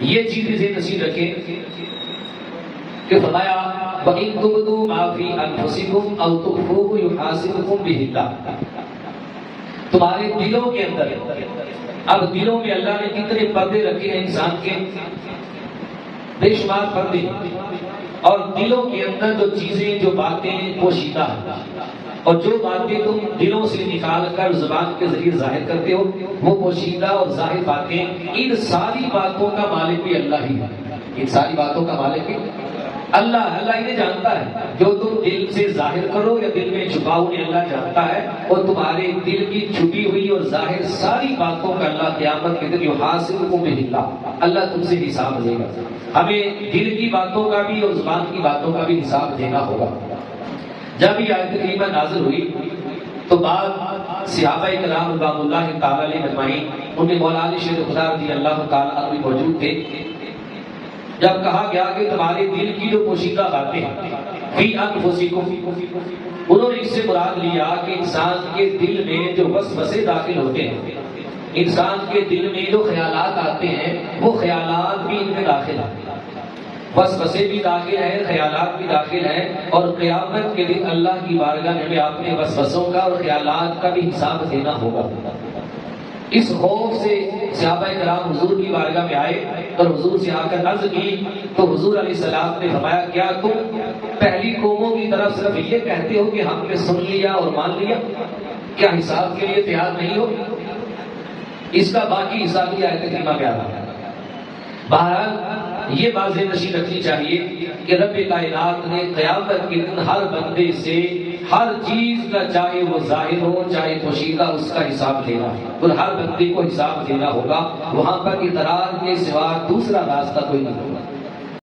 یہ چیزیں ذہن نشین رکھیں کہ فرمایا وَإِن تُبْدُوا مَا فِي أَنفُسِكُمْ أَوْ تُخْفُوهُ يُحَاسِبْكُم بِهِ اللَّهُ. تمہارے دلوں کے اندر، اب دلوں میں اللہ نے کتنے پردے رکھے ہیں انسان کے، بے شمار پردے، اور دلوں کے اندر جو چیزیں، جو باتیں پوشیدہ ہیں، اور جو باتیں تم دلوں سے نکال کر زبان کے ذریعے ظاہر کرتے ہو، وہ پوشیدہ اور ظاہر باتیں، ان ساری باتوں کا مالک بھی اللہ ہی ہے. ان ساری باتوں کا مالک بھی اللہ انہیں جانتا ہے. جو تم دل سے ظاہر کرو یا دل میں چھپاؤ انہیں اللہ جانتا ہے، اور تمہارے دل کی چھپی ہوئی اور ظاہر ساری باتوں کا اللہ قیامت کے دن یحاسبکم بہ اللہ، اللہ تم سے حساب لے گا. ہمیں دل کی باتوں کا بھی اور زبان کی باتوں کا بھی حساب دینا ہوگا. جب یہ آیت کریمہ نازل ہوئی تو بعد صحابہ کرام رضوان اللہ تعالی علیہم اجمعین، ان میں مولا علی شیر خدا رضی اللہ تعالی عنہ بھی موجود تھے. جب کہا گیا کہ تمہارے دل کی جو پوشیدہ باتیں فی انفسکم، انہوں نے اس سے مراد لیا کہ انسان کے دل میں جو وسوسے داخل ہوتے ہیں، انسان کے دل میں جو خیالات آتے ہیں، وہ خیالات بھی ان میں داخل ہیں. وسوسے بھی داخل ہیں، خیالات بھی داخل ہیں، اور قیامت کے دن اللہ کی بارگاہ میں ہمیں اپنے وسوسوں کا اور خیالات کا بھی حساب دینا ہوگا. اس خوف سے صحابہ کرام حضور کی بارگاہ میں آئے اور حضور سے آ کر عرض کی تو حضور علیہ السلام نے فرمایا کیا تم پہلی قوموں کی طرف صرف یہ کہتے ہو کہ ہم نے سن لیا اور مان لیا، کیا حساب کے لیے تیار نہیں ہو؟ اس کا باقی حساب کی آیت کریمہ میں آ رہا ہے. بہرحال یہ بات ذہن نشین رکھنی چاہیے کہ رب کائنات نے قیامت کے دن ہر بندے سے ہر چیز کا، چاہے وہ ظاہر ہو چاہے پوشیدہ، اس کا حساب دینا ہے، اور ہر بندے کو حساب دینا ہوگا. وہاں پر اعتراض کے سوا دوسرا راستہ کوئی نہیں ہوگا.